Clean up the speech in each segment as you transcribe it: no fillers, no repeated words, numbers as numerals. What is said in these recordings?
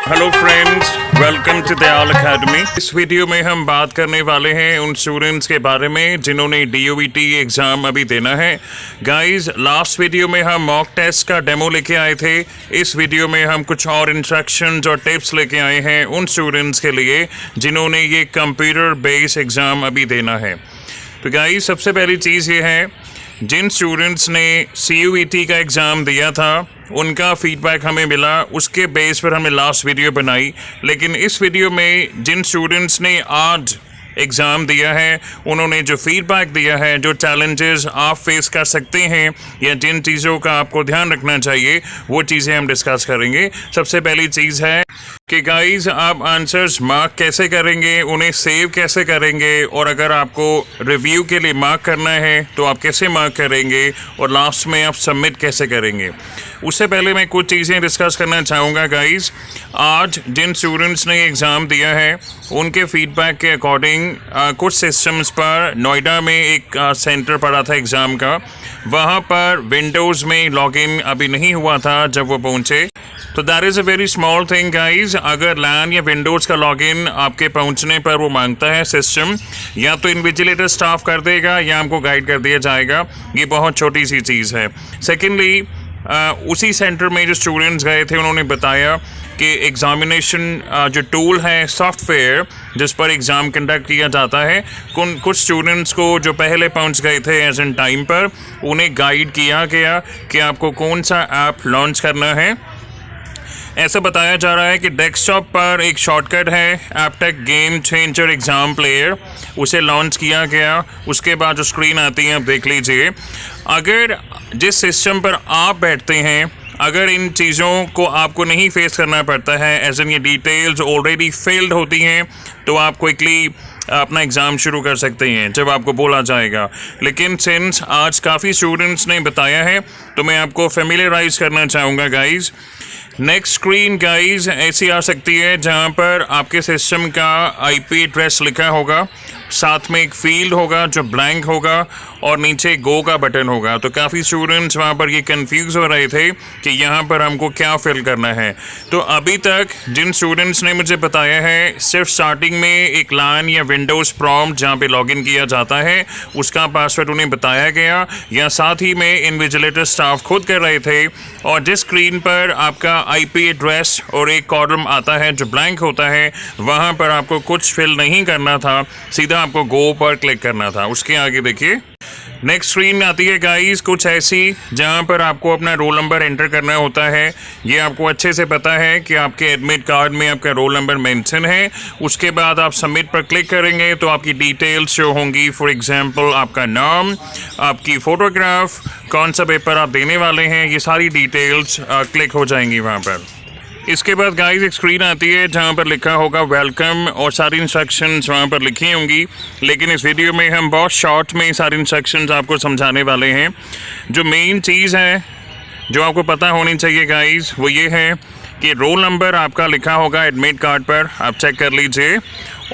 Hello friends, welcome to Dayal Academy. इस वीडियो में हम बात करने वाले हैं उन स्टूडेंट्स के बारे में जिन्होंने DOVT एग्ज़ाम अभी देना है। गाइस, लास्ट वीडियो में हम मॉक टेस्ट का डेमो लेके आए थे। इस वीडियो में हम कुछ और इंस्ट्रक्शंस और टिप्स लेके आए हैं उन स्टूडेंट्स के लिए जिन्होंने ये कंप्यूटर बेस्ड एग्ज़ाम अभी देना है। तो गाइस, सबसे पहली चीज़ ये है, जिन स्टूडेंट्स ने CUET का एग्ज़ाम दिया था उनका फीडबैक हमें मिला, उसके बेस पर हमने लास्ट वीडियो बनाई। लेकिन इस वीडियो में जिन स्टूडेंट्स ने आज एग्ज़ाम दिया है उन्होंने जो फीडबैक दिया है, जो चैलेंजेस आप फेस कर सकते हैं या जिन चीज़ों का आपको ध्यान रखना चाहिए, वो चीज़ें हम डिस्कस करेंगे। सबसे पहली चीज़ है कि गाइस, आप आंसर्स मार्क कैसे करेंगे, उन्हें सेव कैसे करेंगे, और अगर आपको रिव्यू के लिए मार्क करना है तो आप कैसे मार्क करेंगे, और लास्ट में आप सबमिट कैसे करेंगे। उससे पहले मैं कुछ चीज़ें डिस्कस करना चाहूँगा गाइस। आज जिन स्टूडेंट्स ने एग्ज़ाम दिया है उनके फीडबैक के अकॉर्डिंग कुछ सिस्टम्स पर नोएडा में एक सेंटर पड़ा था एग्ज़ाम का, वहाँ पर विंडोज़ में लॉगिन अभी नहीं हुआ था जब वो पहुँचे। तो that is a very small thing guys. अगर लैन या विंडोज़ का लॉगिन आपके पहुंचने पर वो मांगता है सिस्टम, या तो इन्विजिलेटर स्टाफ कर देगा या आपको गाइड कर दिया जाएगा। ये बहुत छोटी सी चीज़ है। सेकेंडली, उसी सेंटर में जो स्टूडेंट्स गए थे उन्होंने बताया कि एग्ज़ामिनेशन जो टूल है, सॉफ्टवेयर जिस पर एग्ज़ाम कंडक्ट किया जाता है, कुछ स्टूडेंट्स को जो पहले पहुंच गए थे एज एन टाइम पर, उन्हें गाइड किया गया कि आपको कौन सा ऐप लॉन्च करना है। ऐसा बताया जा रहा है कि डेस्कटॉप पर एक शॉर्टकट है Aptech game changer exam player, उसे लॉन्च किया गया। उसके बाद जो स्क्रीन आती है आप देख लीजिए। अगर जिस सिस्टम पर आप बैठते हैं, अगर इन चीज़ों को आपको नहीं फेस करना पड़ता है, एज एन ये डिटेल्स ऑलरेडी फिल्ड होती हैं, तो आप क्विकली अपना एग्ज़ाम शुरू कर सकते हैं जब आपको बोला जाएगा। लेकिन सिंस आज काफ़ी स्टूडेंट्स ने बताया है तो मैं आपको फेमिलियराइज करना चाहूँगा गाइज़। नेक्स्ट स्क्रीन गाइज ऐसी आ सकती है जहां पर आपके सिस्टम का IP एड्रेस लिखा होगा, साथ में एक फील्ड होगा जो ब्लैंक होगा और नीचे गो का बटन होगा। तो काफ़ी स्टूडेंट्स वहां पर ये कंफ्यूज हो रहे थे कि यहां पर हमको क्या फिल करना है। तो अभी तक जिन स्टूडेंट्स ने मुझे बताया है, सिर्फ स्टार्टिंग में एक लाइन या विंडोज़ प्रॉम्प्ट जहां पे लॉगिन किया जाता है उसका पासवर्ड उन्हें बताया गया, या साथ ही में इन्विजिलेटर स्टाफ खुद कर रहे थे। और जिस स्क्रीन पर आपका IP एड्रेस और एक कॉलम आता है जो ब्लैंक होता है, वहाँ पर आपको कुछ फिल नहीं करना था, सीधा आपको गो पर क्लिक करना था। उसके आगे देखिए नेक्स्ट स्क्रीन आती है गाइस कुछ ऐसी, जहाँ पर आपको अपना रोल नंबर एंटर करना होता है। ये आपको अच्छे से पता है कि आपके एडमिट कार्ड में आपका रोल नंबर मेंशन है। उसके बाद आप सबमिट पर क्लिक करेंगे तो आपकी डिटेल्स शो होंगी। फॉर एग्जांपल आपका नाम, आपकी फ़ोटोग्राफ, कौन सा पेपर आप देने वाले हैं, ये सारी डिटेल्स क्लिक हो जाएंगी वहाँ पर। इसके बाद गाइस एक स्क्रीन आती है जहाँ पर लिखा होगा वेलकम, और सारी इंस्ट्रक्शंस वहाँ पर लिखी होंगी। लेकिन इस वीडियो में हम बहुत शॉर्ट में सारी इंस्ट्रक्शंस आपको समझाने वाले हैं। जो मेन चीज़ है जो आपको पता होनी चाहिए गाइस, वो ये है कि रोल नंबर आपका लिखा होगा एडमिट कार्ड पर, आप चेक कर लीजिए,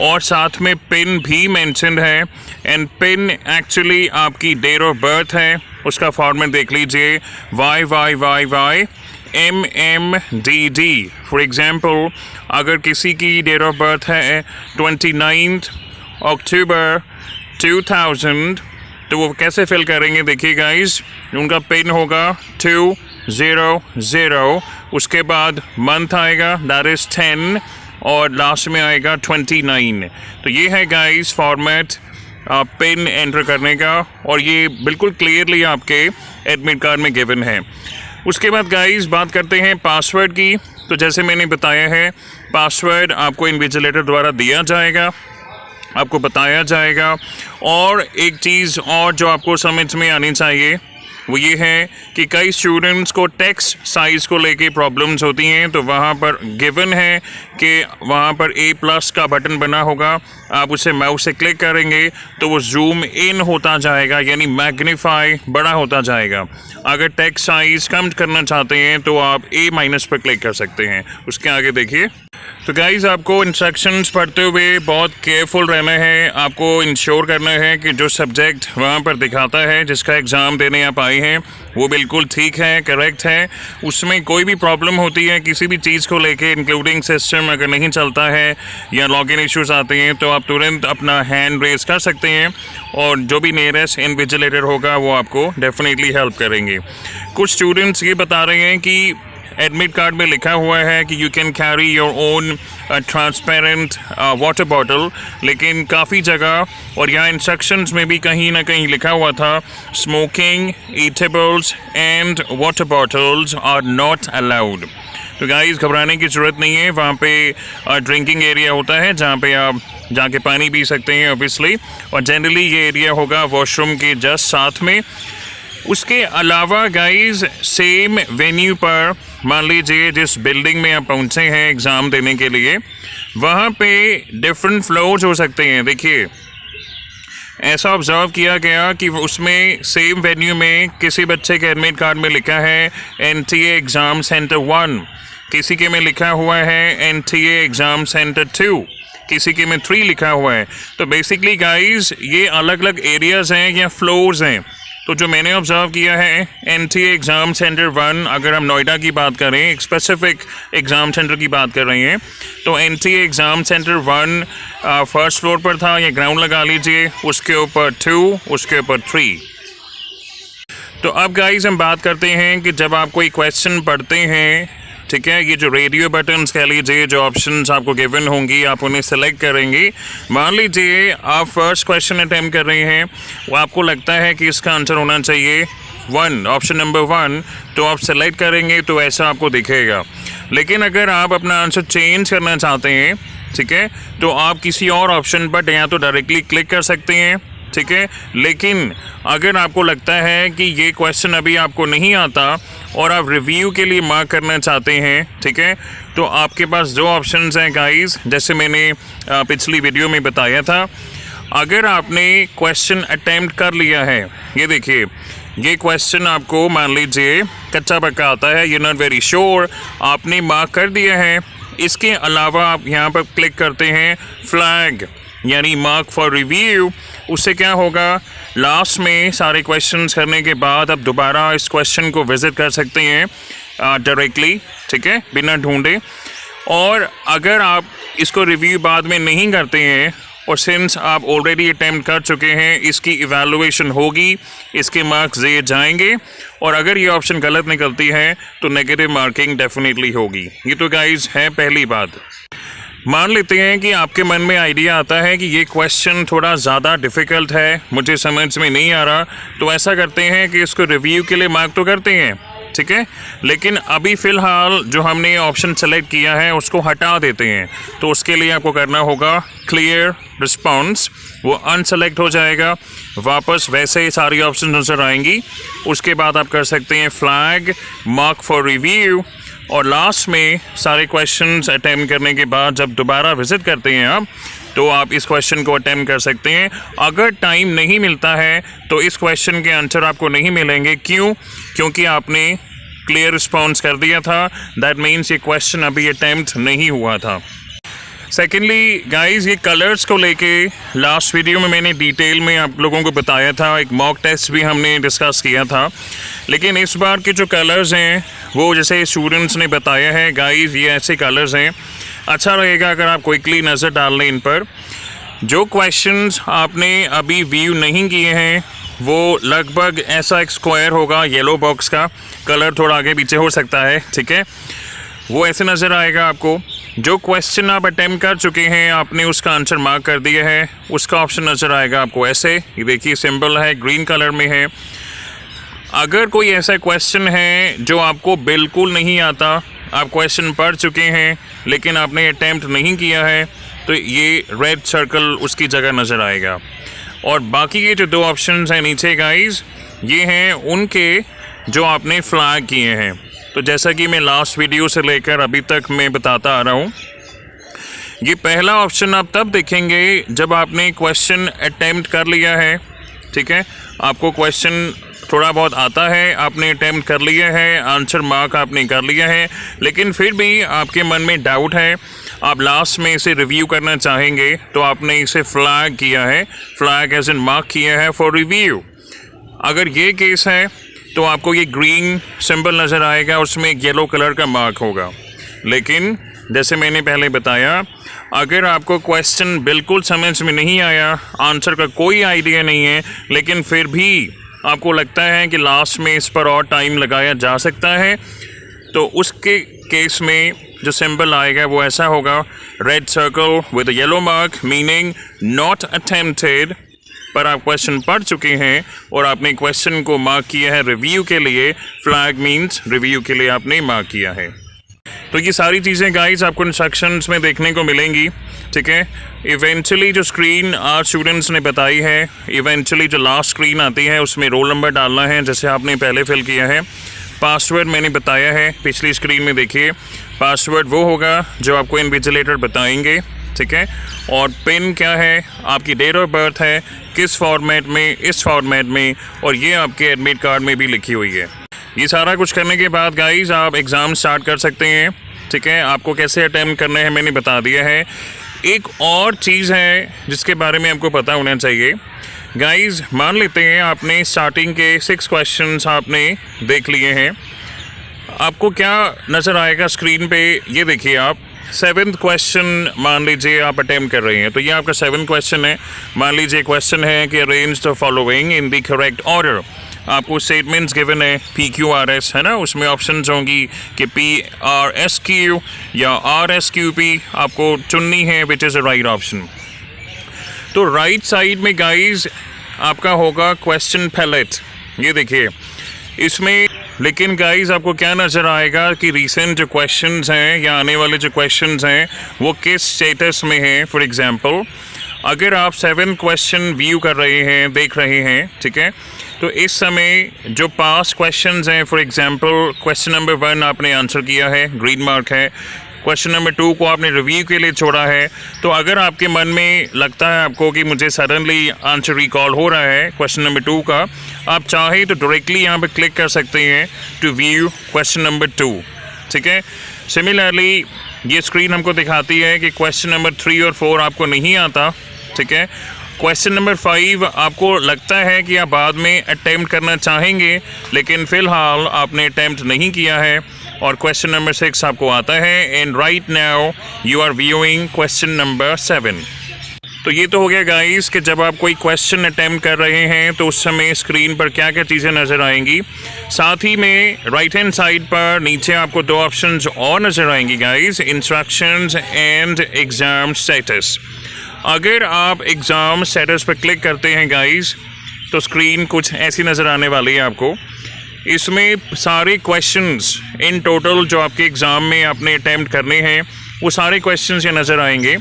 और साथ में पिन भी मेंशन्ड है। एंड पिन एक्चुअली आपकी डेट ऑफ बर्थ है, उसका फॉर्मेट देख लीजिए, YYYY MMDD। फॉर एग्ज़ाम्पल, अगर किसी की डेट ऑफ बर्थ है 29 अक्टूबर 2000, तो वो कैसे फिल करेंगे देखिए गाइस। उनका पिन होगा 200, उसके बाद मंथ आएगा दैट इज़ 10, और लास्ट में आएगा 29। तो ये है गाइस फॉर्मेट पिन एंटर करने का, और ये बिल्कुल क्लियरली आपके एडमिट कार्ड में गिवन है। उसके बाद गाइस बात करते हैं पासवर्ड की। तो जैसे मैंने बताया है, पासवर्ड आपको इन्विजिलेटर द्वारा दिया जाएगा, आपको बताया जाएगा। और एक चीज़ और जो आपको समझ में आनी चाहिए वो ये है कि कई स्टूडेंट्स को टेक्स्ट साइज़ को लेके प्रॉब्लम्स होती हैं। तो वहाँ पर गिवन है कि वहाँ पर A+ का बटन बना होगा, आप उसे माउस से क्लिक करेंगे तो वो जूम इन होता जाएगा, यानी मैग्नीफाई बड़ा होता जाएगा। अगर टेक्स्ट साइज़ कम करना चाहते हैं तो आप A- पर क्लिक कर सकते हैं। उसके आगे देखिए तो गाइज़ आपको इंस्ट्रक्शंस पढ़ते हुए बहुत केयरफुल रहना है। आपको इंश्योर करना है कि जो सब्जेक्ट वहाँ पर दिखाता है, जिसका एग्ज़ाम देने आप आए हैं, वो बिल्कुल ठीक है, करेक्ट है। उसमें कोई भी प्रॉब्लम होती है किसी भी चीज़ को लेके, इंक्लूडिंग सिस्टम अगर नहीं चलता है या लॉगिन इश्यूज आते हैं, तो आप तुरंत अपना हैंड रेज कर सकते हैं और जो भी नियरेस्ट इन्विजिलेटर होगा वो आपको डेफिनेटली हेल्प करेंगे। कुछ स्टूडेंट्स ये बता रहे हैं कि एडमिट कार्ड में लिखा हुआ है कि you can carry your own transparent water bottle, लेकिन काफ़ी जगह और यहाँ इंस्ट्रक्शंस में भी कहीं ना कहीं लिखा हुआ था smoking, eatables and water bottles are not allowed. तो गाइस घबराने की ज़रूरत नहीं है। वहाँ पे ड्रिंकिंग एरिया होता है जहाँ पे आप जाके पानी पी सकते हैं ऑब्वियसली, और जनरली ये एरिया होगा वॉशरूम के जस्ट साथ में। उसके अलावा गाइस सेम वेन्यू पर मान लीजिए जिस बिल्डिंग में आप पहुंचे हैं एग्ज़ाम देने के लिए, वहाँ पे डिफरेंट फ्लोर्स हो सकते हैं। देखिए ऐसा ऑब्जर्व किया गया कि उसमें सेम वेन्यू में किसी बच्चे के एडमिट कार्ड में लिखा है NTA एग्ज़ाम सेंटर 1, किसी के में लिखा हुआ है NTA एग्ज़ाम सेंटर 2, किसी के में 3 लिखा हुआ है। तो बेसिकली गाइस ये अलग अलग एरियाज़ हैं या फ्लोर्स हैं। तो जो मैंने ऑब्जर्व किया है NTA एग्ज़ाम सेंटर 1, अगर हम नोएडा की बात करें, एक स्पेसिफिक एग्ज़ाम सेंटर की बात कर रहे हैं, तो NTA exam centre 1 first floor पर था, या ग्राउंड लगा लीजिए, उसके ऊपर 2, उसके ऊपर 3। तो अब गाइस हम बात करते हैं कि जब आप कोई क्वेश्चन पढ़ते हैं, ठीक है, ये जो रेडियो बटन्स कह लीजिए, जो ऑप्शंस आपको गिवन होंगी, आप उन्हें सेलेक्ट करेंगे। मान लीजिए आप फर्स्ट क्वेश्चन अटैम्प्ट कर रहे हैं, वो आपको लगता है कि इसका आंसर होना चाहिए 1, ऑप्शन नंबर 1, तो आप सेलेक्ट करेंगे तो ऐसा आपको दिखेगा। लेकिन अगर आप अपना आंसर चेंज करना चाहते हैं, ठीक है, तो आप किसी और ऑप्शन पर या तो डायरेक्टली क्लिक कर सकते हैं, ठीक है। लेकिन अगर आपको लगता है कि ये क्वेश्चन अभी आपको नहीं आता और आप रिव्यू के लिए मार्क करना चाहते हैं, ठीक है, तो आपके पास दो ऑप्शंस हैं गाइस, जैसे मैंने पिछली वीडियो में बताया था। अगर आपने क्वेश्चन अटेम्प्ट कर लिया है, ये देखिए ये क्वेश्चन आपको मान लीजिए कच्चा पक्का आता है, यू नॉट वेरी श्योर, आपने मार्क कर दिया है। इसके अलावा आप यहाँ पर क्लिक करते हैं फ्लैग यानी मार्क फॉर रिव्यू। उससे क्या होगा, लास्ट में सारे क्वेश्चंस करने के बाद आप दोबारा इस क्वेश्चन को विज़िट कर सकते हैं डायरेक्टली, ठीक है, बिना ढूंढे। और अगर आप इसको रिव्यू बाद में नहीं करते हैं और सिंस आप ऑलरेडी अटेम्प्ट कर चुके हैं, इसकी इवैल्यूएशन होगी, इसके मार्क्स दिए जाएंगे, और अगर ये ऑप्शन गलत निकलती है तो नेगेटिव मार्किंग डेफिनेटली होगी। ये तो गाइस है पहली बात। मान लेते हैं कि आपके मन में आइडिया आता है कि ये क्वेश्चन थोड़ा ज़्यादा डिफ़िकल्ट है, मुझे समझ में नहीं आ रहा, तो ऐसा करते हैं कि इसको रिव्यू के लिए मार्क तो करते हैं, ठीक है, लेकिन अभी फ़िलहाल जो हमने ऑप्शन सेलेक्ट किया है उसको हटा देते हैं। तो उसके लिए आपको करना होगा क्लियर रिस्पॉन्स, वो अनसेलेक्ट हो जाएगा, वापस वैसे ही सारी ऑप्शन नज़र आएंगी। उसके बाद आप कर सकते हैं फ्लैग, मार्क फॉर रिव्यू, और लास्ट में सारे क्वेश्चंस अटेम्प्ट करने के बाद जब दोबारा विज़िट करते हैं आप, तो आप इस क्वेश्चन को अटेम्प्ट कर सकते हैं। अगर टाइम नहीं मिलता है तो इस क्वेश्चन के आंसर आपको नहीं मिलेंगे। क्यों? क्योंकि आपने क्लियर रिस्पॉन्स कर दिया था, दैट मीन्स ये क्वेश्चन अभी अटेम्प्ट नहीं हुआ था। सेकेंडली गाइस, ये कलर्स को लेके लास्ट वीडियो में मैंने डिटेल में आप लोगों को बताया था, एक मॉक टेस्ट भी हमने डिस्कस किया था। लेकिन इस बार के जो कलर्स हैं वो जैसे स्टूडेंट्स ने बताया है गाइस, ये ऐसे कलर्स हैं। अच्छा रहेगा अगर आप क्विकली नज़र डाल लें इन पर। जो क्वेश्चंस आपने अभी व्यू नहीं किए हैं वो लगभग ऐसा एक स्क्वायर होगा येलो बॉक्स का, कलर थोड़ा आगे पीछे हो सकता है, ठीक है, वो ऐसे नज़र आएगा आपको। जो क्वेश्चन आप अटेम्प्ट कर चुके हैं, आपने उसका आंसर मार्क कर दिया है, उसका ऑप्शन नज़र आएगा आपको ऐसे, ये देखिए सिंबल है, ग्रीन कलर में है। अगर कोई ऐसा क्वेश्चन है जो आपको बिल्कुल नहीं आता, आप क्वेश्चन पढ़ चुके हैं लेकिन आपने अटेम्प्ट नहीं किया है, तो ये रेड सर्कल उसकी जगह नज़र आएगा। और बाकी के जो दो ऑप्शंस हैं नीचे गाइस, ये हैं उनके जो आपने फ्लैग किए हैं। तो जैसा कि मैं लास्ट वीडियो से लेकर अभी तक मैं बताता आ रहा हूँ, ये पहला ऑप्शन आप तब देखेंगे जब आपने क्वेश्चन अटेम्प्ट कर लिया है, ठीक है, आपको क्वेश्चन थोड़ा बहुत आता है, आपने अटेम्प्ट कर लिया है, आंसर मार्क आपने कर लिया है, लेकिन फिर भी आपके मन में डाउट है, आप लास्ट में इसे रिव्यू करना चाहेंगे तो आपने इसे फ्लैग किया है, फ्लैग एज इन मार्क किया है फॉर रिव्यू। अगर ये केस है तो आपको ये ग्रीन सिंबल नज़र आएगा, उसमें एक येलो कलर का मार्क होगा। लेकिन जैसे मैंने पहले बताया, अगर आपको क्वेश्चन बिल्कुल समझ में नहीं आया, आंसर का कोई आइडिया नहीं है, लेकिन फिर भी आपको लगता है कि लास्ट में इस पर और टाइम लगाया जा सकता है, तो उसके केस में जो सिंबल आएगा वो ऐसा होगा, red circle with yellow mark meaning not attempted. पर आप क्वेश्चन पढ़ चुके हैं और आपने क्वेश्चन को मार्क किया है रिव्यू के लिए, फ्लैग मीन्स रिव्यू के लिए आपने मार्क किया है। तो ये सारी चीज़ें गाइस आपको इंस्ट्रक्शंस में देखने को मिलेंगी, ठीक है। इवेंचुअली जो स्क्रीन आज स्टूडेंट्स ने बताई है, इवेंचुअली जो लास्ट स्क्रीन आती है उसमें रोल नंबर डालना है जैसे आपने पहले फिल किया है। पासवर्ड मैंने बताया है पिछली स्क्रीन में, देखिए पासवर्ड वो होगा जो आपको इन्विजिलेटर बताएंगे, ठीक है। और पिन क्या है, आपकी डेट ऑफ बर्थ है, किस फॉर्मेट में, इस फॉर्मेट में, और ये आपके एडमिट कार्ड में भी लिखी हुई है। ये सारा कुछ करने के बाद गाइस आप एग्ज़ाम स्टार्ट कर सकते हैं, ठीक है। आपको कैसे अटेम्प्ट करने हैं मैंने बता दिया है। एक और चीज़ है जिसके बारे में आपको पता होना चाहिए गाइस। मान लेते हैं आपने स्टार्टिंग के 6 क्वेश्चंस आपने देख लिए हैं, आपको क्या नज़र आएगा स्क्रीन पे, ये देखिए आप 7th क्वेश्चन मान लीजिए आप अटेम्प्ट कर रहे हैं, तो ये आपका 7th क्वेश्चन है। मान लीजिए क्वेश्चन है कि arrange the following in the correct order. आपको स्टेटमेंट्स गिवन है PQRS, है ना, उसमें ऑप्शंस होंगी कि PRSQ या RSQP आपको चुननी है, which is a right option. तो राइट साइड में गाइस आपका होगा क्वेश्चन पैलेट, ये देखिए इसमें। लेकिन गाइस आपको क्या नज़र आएगा कि रीसेंट जो क्वेश्चंस हैं या आने वाले जो क्वेश्चंस हैं वो किस स्टेटस में हैं। फॉर एग्जांपल अगर आप 7 क्वेश्चन व्यू कर रहे हैं, देख रहे हैं, ठीक है, तो इस समय जो पास क्वेश्चंस हैं, फॉर एग्जांपल क्वेश्चन नंबर 1 आपने आंसर किया है, ग्रीन मार्क है। क्वेश्चन नंबर 2 को आपने रिव्यू के लिए छोड़ा है। तो अगर आपके मन में लगता है आपको कि मुझे सडनली आंसर रिकॉल हो रहा है क्वेश्चन नंबर 2 का, आप चाहे तो डायरेक्टली यहाँ पे क्लिक कर सकते हैं टू व्यू क्वेश्चन नंबर 2, ठीक है। सिमिलरली ये स्क्रीन हमको दिखाती है कि क्वेश्चन नंबर 3 और 4 आपको नहीं आता, ठीक है। क्वेश्चन नंबर 5 आपको लगता है कि आप बाद में अटेम्प्ट करना चाहेंगे, लेकिन फ़िलहाल आपने अटेम्प्ट नहीं किया है। और क्वेश्चन नंबर 6 आपको आता है, and right now you are viewing question number 7। तो ये तो हो गया गाइस कि जब आप कोई क्वेश्चन अटेम्प्ट कर रहे हैं तो उस समय स्क्रीन पर क्या क्या चीज़ें नज़र आएंगी। साथ ही में राइट हैंड साइड पर नीचे आपको 2 ऑप्शंस और नज़र आएंगी guys, instructions and exam status. अगर आप एग्ज़ाम स्टेटस पर क्लिक करते हैं गाइस तो स्क्रीन कुछ ऐसी नज़र आने वाली है आपको। इसमें सारे क्वेश्चंस इन टोटल जो आपके एग्ज़ाम में आपने अटेम्प्ट करने हैं वो सारे क्वेश्चंस ये नज़र आएंगे।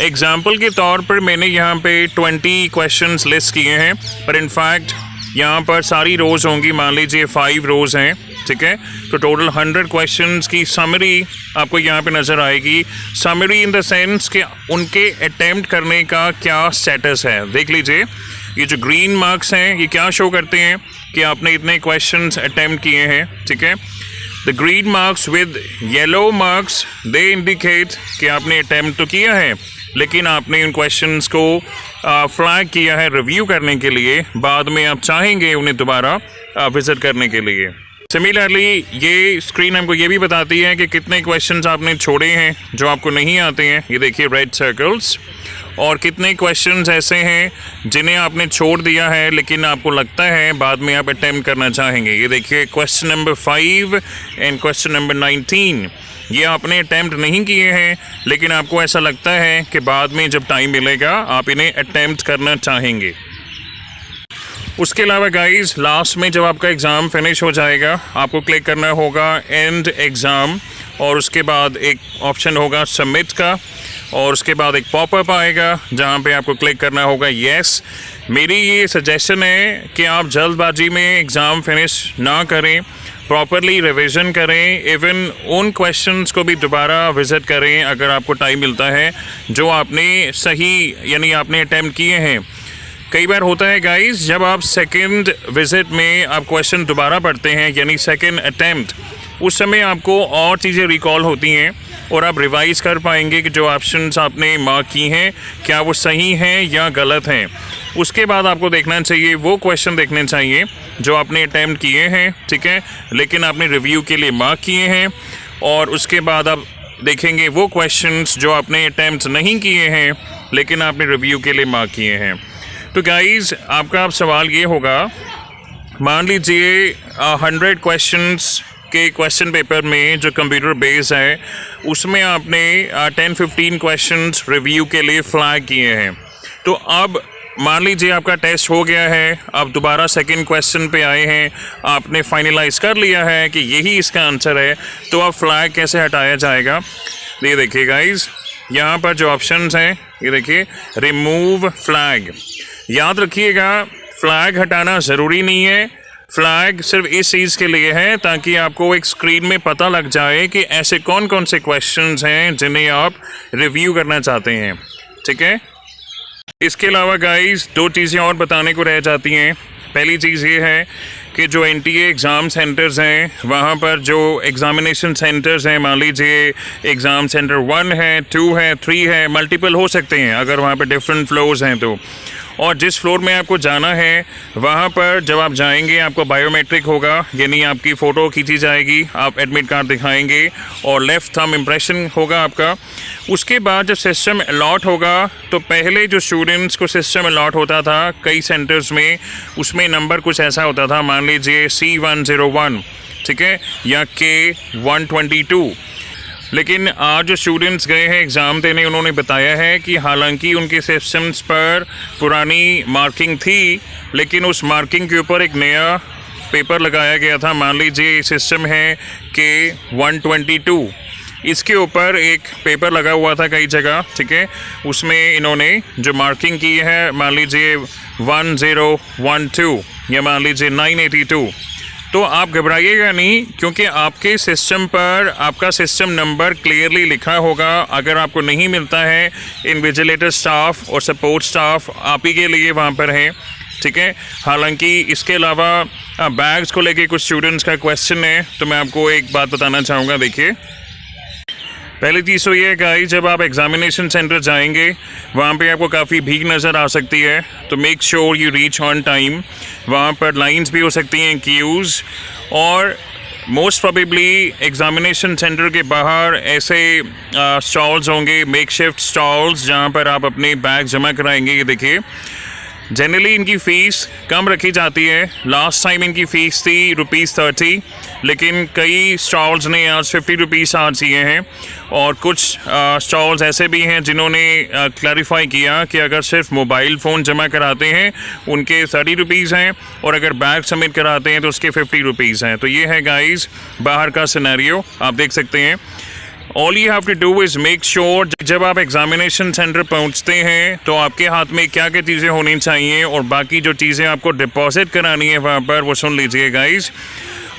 एग्जाम्पल के तौर पर मैंने यहाँ पे 20 क्वेश्चंस लिस्ट किए हैं, पर इनफैक्ट यहाँ पर सारी रोज़ होंगी, मान लीजिए 5 रोज़ हैं, ठीक है। तो टोटल 100 क्वेश्चंस की समरी आपको यहाँ पे नज़र आएगी। समरी इन द सेंस कि उनके अटेम्प्ट करने का क्या स्टेटस है। देख लीजिए ये जो ग्रीन मार्क्स हैं ये क्या शो करते हैं कि आपने इतने क्वेश्चंस अटेम्प्ट किए हैं, ठीक है। The green marks with yellow marks they indicate कि आपने अटेम्प्ट तो किया है, लेकिन आपने उन क्वेश्चंस को फ्लैग किया है रिव्यू करने के लिए, बाद में आप चाहेंगे उन्हें दोबारा विज़िट करने के लिए। सिमिलरली ये स्क्रीन हमको ये भी बताती है कि कितने क्वेश्चंस आपने छोड़े हैं जो आपको नहीं आते हैं, ये देखिए रेड सर्कल्स, और कितने क्वेश्चंस ऐसे हैं जिन्हें आपने छोड़ दिया है लेकिन आपको लगता है बाद में आप अटेम्प्ट करना चाहेंगे। ये देखिए question number 5 and question number 19, ये आपने अटेम्प्ट नहीं किए हैं लेकिन आपको ऐसा लगता है कि बाद में जब टाइम मिलेगा आप इन्हें अटेम्प्ट करना चाहेंगे। उसके अलावा गाइस लास्ट में जब आपका एग्ज़ाम फिनिश हो जाएगा आपको क्लिक करना होगा एंड एग्ज़ाम, और उसके बाद एक ऑप्शन होगा सबमिट का, और उसके बाद एक पॉपअप आएगा जहां पे आपको क्लिक करना होगा येस। मेरी ये सजेशन है कि आप जल्दबाजी में एग्ज़ाम फिनिश ना करें, प्रॉपरली रिवीजन करें, इवन उन क्वेश्चंस को भी दोबारा विज़िट करें अगर आपको टाइम मिलता है जो आपने सही यानी आपने अटेम्प्ट किए हैं। कई बार होता है गाइस जब आप सेकंड विज़िट में आप क्वेश्चन दोबारा पढ़ते हैं यानी सेकंड अटेम्प्ट, उस समय आपको और चीज़ें रिकॉल होती हैं और आप रिवाइज़ कर पाएंगे कि जो ऑप्शंस आपने मार्क की हैं क्या वो सही हैं या गलत हैं। उसके बाद आपको देखना चाहिए वो क्वेश्चन देखने चाहिए जो आपने अटैम्प्ट किए हैं, ठीक है, लेकिन आपने रिव्यू के लिए मार्क किए हैं। और उसके बाद आप देखेंगे वो क्वेश्चंस जो आपने अटैम्प्ट नहीं किए हैं लेकिन आपने रिव्यू के लिए मार्क किए हैं। तो गाइज़ आपका अब सवाल ये होगा, मान लीजिए 100 क्वेश्चंस के क्वेश्चन पेपर में जो कंप्यूटर बेस है उसमें आपने 10-15 क्वेश्चंस रिव्यू के लिए फ्लैग किए हैं। तो अब मान लीजिए आपका टेस्ट हो गया है, आप दोबारा सेकंड क्वेश्चन पे आए हैं, आपने फाइनलाइज कर लिया है कि यही इसका आंसर है, तो अब फ्लैग कैसे हटाया जाएगा। ये देखिए गाइस, यहाँ पर जो ऑप्शंस हैं ये देखिए, रिमूव फ्लैग। याद रखिएगा फ्लैग हटाना ज़रूरी नहीं है, फ्लैग सिर्फ इस चीज़ के लिए है ताकि आपको एक स्क्रीन में पता लग जाए कि ऐसे कौन कौन से क्वेश्चंस हैं जिन्हें आप रिव्यू करना चाहते हैं, ठीक है। इसके अलावा गाइस 2 चीज़ें और बताने को रह जाती हैं। पहली चीज़ ये है कि जो NTA एग्ज़ाम सेंटर्स हैं वहाँ पर जो एग्ज़ामिनेशन सेंटर्स हैं, मान लीजिए एग्ज़ाम सेंटर 1 है, 2 है, 3 है, मल्टीपल हो सकते हैं अगर वहाँ पर डिफरेंट फ्लोर्स हैं तो। और जिस फ्लोर में आपको जाना है वहाँ पर जब आप जाएंगे आपको बायोमेट्रिक होगा, यानी आपकी फ़ोटो खींची जाएगी, आप एडमिट कार्ड दिखाएंगे और लेफ़्ट थंब इम्प्रेशन होगा आपका। उसके बाद जब सिस्टम अलॉट होगा तो पहले जो स्टूडेंट्स को सिस्टम अलॉट होता था कई सेंटर्स में, उसमें नंबर कुछ ऐसा होता था, मान लीजिए C101, ठीक है, या K122। लेकिन आज जो स्टूडेंट्स गए हैं एग्ज़ाम देने उन्होंने बताया है कि हालांकि उनके सिस्टम्स पर पुरानी मार्किंग थी लेकिन उस मार्किंग के ऊपर एक नया पेपर लगाया गया था। मान लीजिए सिस्टम है K122, इसके ऊपर एक पेपर लगा हुआ था कई जगह, ठीक है, उसमें इन्होंने जो मार्किंग की है मान लीजिए 1012 या मान लीजिए 982। तो आप घबराइएगा नहीं, क्योंकि आपके सिस्टम पर आपका सिस्टम नंबर क्लियरली लिखा होगा। अगर आपको नहीं मिलता है, इन्विजिलेटर स्टाफ और सपोर्ट स्टाफ आप ही के लिए वहाँ पर है, ठीक है। हालांकि इसके अलावा बैग्स को लेके कुछ स्टूडेंट्स का क्वेश्चन है, तो मैं आपको एक बात बताना चाहूँगा। देखिए, पहली चीज़ तो ये है कि जब आप एग्ज़ामिनेशन सेंटर जाएंगे वहाँ पे आपको काफ़ी भीड़ नज़र आ सकती है, तो make sure you reach on time. वहाँ पर लाइंस भी हो सकती हैं, क्यूज़, और मोस्ट प्रोबेबली एग्ज़ामिनेशन सेंटर के बाहर ऐसे स्टॉल्स होंगे, मेकशिफ्ट स्टॉल्स, जहाँ पर आप अपने बैग जमा कराएंगे। ये देखिए, जनरली इनकी फ़ीस कम रखी जाती है। लास्ट टाइम इनकी फ़ीस थी ₹30, लेकिन कई स्टॉल्स ने आज ₹50 चार्ज किए हैं। और कुछ स्टॉल्स ऐसे भी हैं जिन्होंने क्लैरिफाई किया कि अगर सिर्फ मोबाइल फ़ोन जमा कराते हैं उनके ₹30 हैं, और अगर बैग सबमिट कराते हैं तो उसके ₹50 हैं। तो ये है गाइस बाहर का सिनेरियो, आप देख सकते हैं। All you have to do is make sure जब आप एग्ज़ामिनेशन सेंटर पहुंचते हैं तो आपके हाथ में क्या क्या चीज़ें होनी चाहिए, और बाकी जो चीज़ें आपको डिपॉजिट करानी है वहाँ पर वो सुन लीजिए गाइस।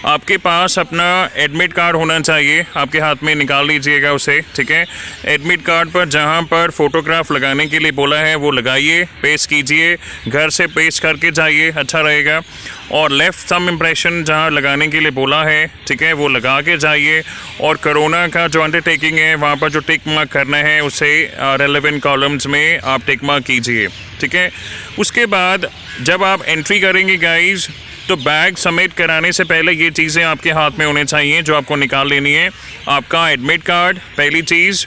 आपके पास अपना एडमिट कार्ड होना चाहिए, आपके हाथ में निकाल लीजिएगा उसे, ठीक है। एडमिट कार्ड पर जहाँ पर फ़ोटोग्राफ लगाने के लिए बोला है वो लगाइए, पेस्ट कीजिए, घर से पेस्ट करके जाइए, अच्छा रहेगा। और लेफ़्ट थंब इम्प्रेशन जहाँ लगाने के लिए बोला है, ठीक है, वो लगा के जाइए। और कोरोना का जो अंडरटेकिंग है वहाँ पर जो टिक मार्क करना है उसे रेलेवेंट कॉलम्स में आप टिक मार्क कीजिए, ठीक है। उसके बाद जब आप एंट्री करेंगे गाइज़, तो बैग सबमिट कराने से पहले ये चीज़ें आपके हाथ में होने चाहिए जो आपको निकाल लेनी है। आपका एडमिट कार्ड पहली चीज़,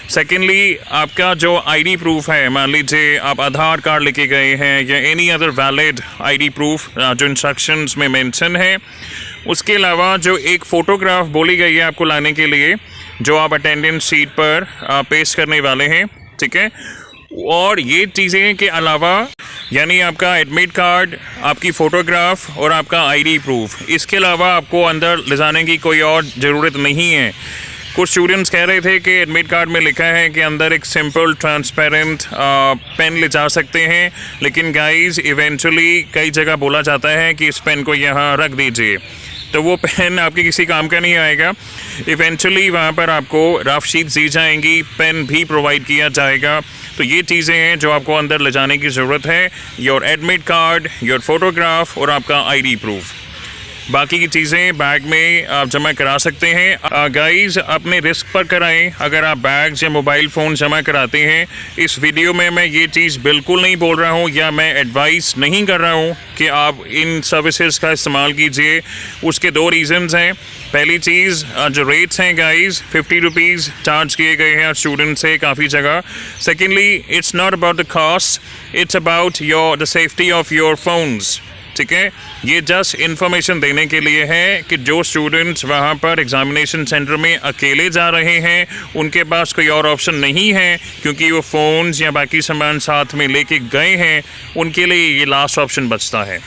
सेकेंडली आपका जो आईडी प्रूफ है, मान लीजिए आप आधार कार्ड लेके गए हैं या any other valid ID proof जो इंस्ट्रक्शंस में मेंशन है। उसके अलावा जो एक फ़ोटोग्राफ बोली गई है आपको लाने के लिए, जो आप अटेंडेंस शीट पर पेश करने वाले हैं, ठीक है। और ये चीज़ें के अलावा यानी आपका एडमिट कार्ड, आपकी फ़ोटोग्राफ और आपका आईडी प्रूफ, इसके अलावा आपको अंदर ले जाने की कोई और ज़रूरत नहीं है। कुछ स्टूडेंट्स कह रहे थे कि एडमिट कार्ड में लिखा है कि अंदर एक सिंपल ट्रांसपेरेंट पेन ले जा सकते हैं, लेकिन गाइस इवेंचुअली कई जगह बोला जाता है कि इस पेन को यहाँ रख दीजिए, तो वो पेन आपके किसी काम का नहीं आएगा। इवेंचुअली वहाँ पर आपको रफ शीट्स दी जाएंगी, पेन भी प्रोवाइड किया जाएगा। तो ये चीज़ें हैं जो आपको अंदर ले जाने की ज़रूरत है, your admit card, your photograph और आपका आईडी प्रूफ। बाकी की चीज़ें बैग में आप जमा करा सकते हैं। गाइस अपने रिस्क पर कराएं अगर आप बैग्स या मोबाइल फ़ोन जमा कराते हैं। इस वीडियो में मैं ये चीज़ बिल्कुल नहीं बोल रहा हूँ या मैं एडवाइस नहीं कर रहा हूँ कि आप इन सर्विसेज का इस्तेमाल कीजिए। उसके दो रीज़न्स हैं। पहली चीज़ जो रेट्स हैं गाइस 50 रुपीज़ चार्ज किए गए हैं स्टूडेंट से काफ़ी जगह। Secondly it's not about the cost, it's about the safety of your phones. ठीक है, ये जस्ट इन्फॉर्मेशन देने के लिए है कि जो स्टूडेंट्स वहाँ पर एग्जामिनेशन सेंटर में अकेले जा रहे हैं उनके पास कोई और ऑप्शन नहीं है क्योंकि वो फ़ोन्स या बाकी सामान साथ में लेके गए हैं, उनके लिए ये लास्ट ऑप्शन बचता है।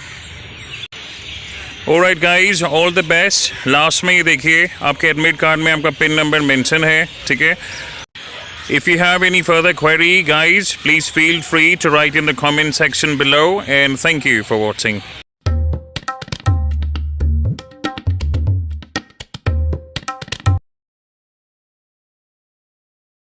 Alright guys, all the best. Last में ये देखिए आपके एडमिट कार्ड में आपका पिन नंबर मेंशन है। ठीक है, if you have any further query guys, please feel free to write in the comment section below and thank you for watching.